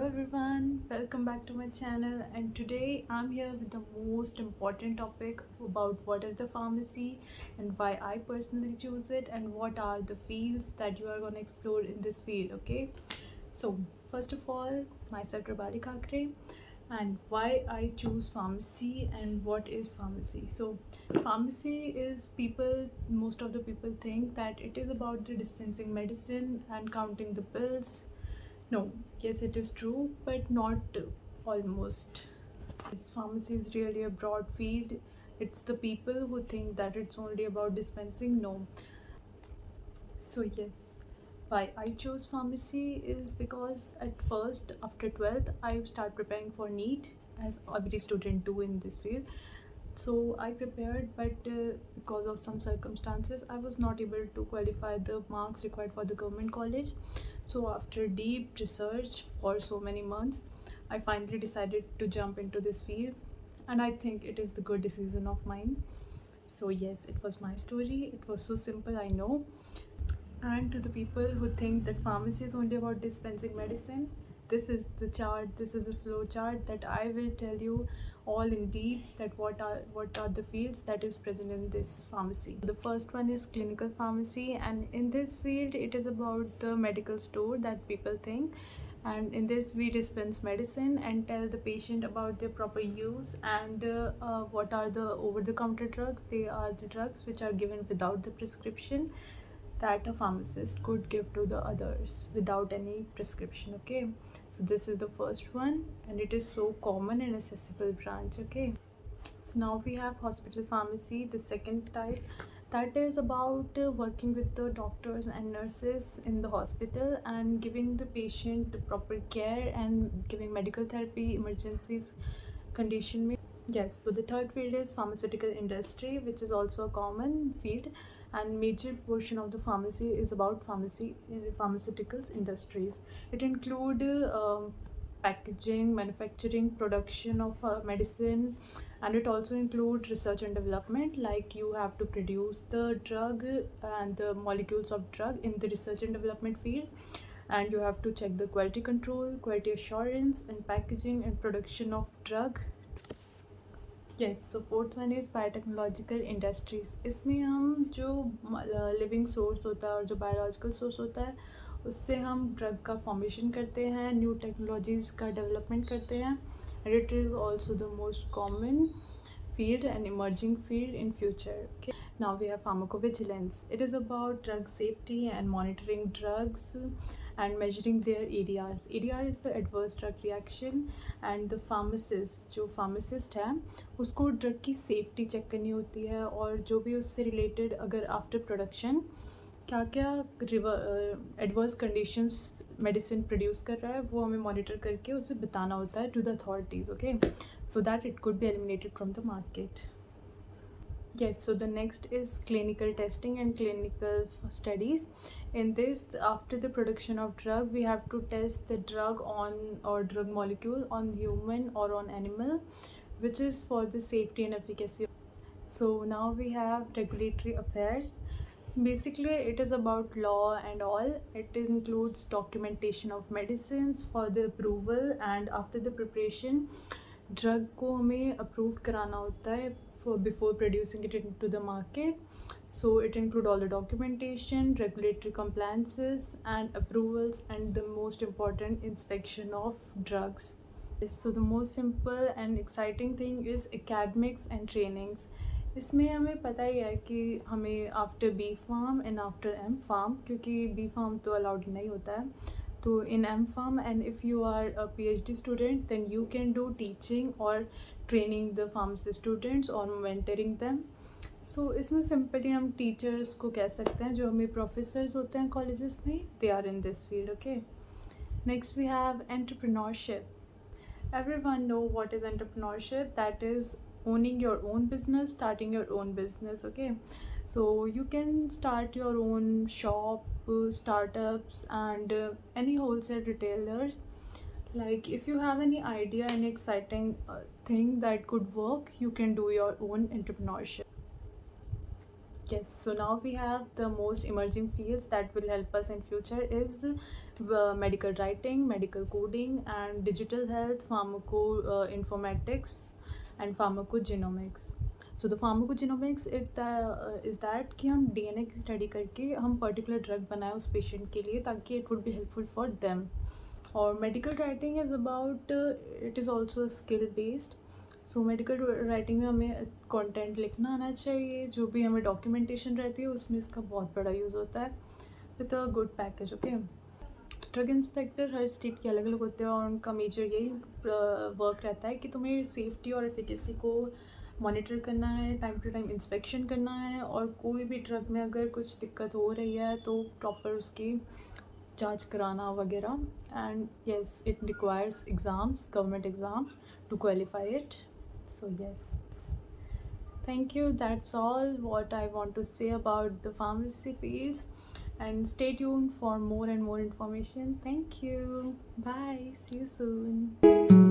everyone, welcome back to my channel, and today I'm here with the most important topic about what is the pharmacy and why I personally choose it and what are the fields that you are going to explore in this field. Okay, so first of all, myself Rabali Kakre, and why I choose pharmacy and what is pharmacy. So pharmacy is, most of the people think that it is about the dispensing medicine and counting the pills. No, yes, it is true, but not almost. This pharmacy is really a broad field. It's the people who think that it's only about dispensing. No. So, yes, why I chose pharmacy is because at first, after 12th, I start preparing for NEET, as every student do in this field. So I prepared, but because of some circumstances I was not able to qualify the marks required for the government college. So after deep research for so many months, I finally decided to jump into this field, and I think it is the good decision of mine. So yes, it was my story. It was so simple, I know. And to the people who think that pharmacy is only about dispensing medicine, this is the chart, this is a flow chart that I will tell you all in deep that what are the fields that is present in this pharmacy. The first one is clinical pharmacy, and in this field it is about the medical store that people think. And in this we dispense medicine and tell the patient about their proper use, and what are the over the counter drugs. They are the drugs which are given without the prescription, that a pharmacist could give to the others without any prescription. Okay, so this is the first one, and it is so common and accessible branch. Okay, so now we have hospital pharmacy, the second type, that is about working with the doctors and nurses in the hospital and giving the patient the proper care and giving medical therapy emergencies condition. Yes, so the third field is pharmaceutical industry, which is also a common field, and major portion of the pharmacy is about pharmaceuticals industries. It include packaging, manufacturing, production of medicine, and it also include research and development. Like you have to produce the drug and the molecules of drug in the research and development field, and you have to check the quality control, quality assurance, and packaging and production of drug. Yes, so fourth one is biotechnological industries. इसमें हम जो living source होता है और जो biological source होता है उससे हम ड्रग का फॉर्मेशन करते हैं, न्यू टेक्नोलॉजीज़ का डेवलपमेंट करते हैं. And it is also the most common field and emerging field in future. Okay, now we have pharmacovigilance. It is about drug safety and monitoring drugs and measuring their ADRs. ADR is the adverse drug reaction, and the pharmacist, जो pharmacist है उसको drug की safety check करनी होती है, और जो भी उससे रिलेटेड अगर आफ्टर प्रोडक्शन क्या क्या एडवर्स कंडीशंस मेडिसिन प्रोड्यूस कर रहा है वो हमें मॉनिटर करके उसे बताना होता है to the authorities. Okay, so that it could be eliminated from the market. Yes, so the next is clinical testing and clinical studies. In this, after the production of drug, we have to test the drug on, or drug molecule on human or on animal, which is for the safety and efficacy. So now we have regulatory affairs. Basically it is about law and all. It includes documentation of medicines for the approval, and after the preparation drug को हमें approve कराना होता है for before producing it into the market. So it include all the documentation, regulatory compliances and approvals, and the most important, inspection of drugs. So the most simple and exciting thing is academics and trainings. इसमें हमें पता ही है कि हमें after B form and after M form, क्योंकि B form तो allowed नहीं होता है, तो in M.Pharm, and if you are a PhD student then you can do teaching or training the pharmacy students or mentoring them. So इसमें simply हम teachers को कह सकते हैं, जो हमें प्रोफेसर्स होते हैं कॉलेजेस में, they are in this field. Okay, next we have entrepreneurship. Everyone know what is entrepreneurship. That is owning your own business, starting your own business. Okay, so you can start your own shop, startups, and any wholesale retailers. Like if you have any idea, any exciting thing that could work, you can do your own entrepreneurship. Yes, so now we have the most emerging fields that will help us in future is medical writing, medical coding, and digital health, informatics, and pharmacogenomics. So the pharmacogenomics is that कि हम DNA की study करके हम particular drug बनाए उस patient के लिए ताकि it would be helpful for them. और medical writing is about it is also skill based. So medical writing में हमें कंटेंट लिखना आना चाहिए, जो भी हमें डॉक्यूमेंटेशन रहती है उसमें इसका बहुत बड़ा यूज़ होता है with a good package. Okay, drug inspector her state के अलग अलग होते हैं और उनका मेजर यही वर्क रहता है कि तुम्हें सेफ्टी और एफिकेसी को मॉनिटर करना है, टाइम टू टाइम इंस्पेक्शन करना है, और कोई भी ड्रग में अगर कुछ दिक्कत हो रही है तो प्रॉपर उसकी जांच कराना वगैरह. And yes, it requires exams, government exams to qualify it. So yes, thank you. That's all what I want to say about the pharmacy fields, and stay tuned for more and more information. Thank you. Bye. See you soon.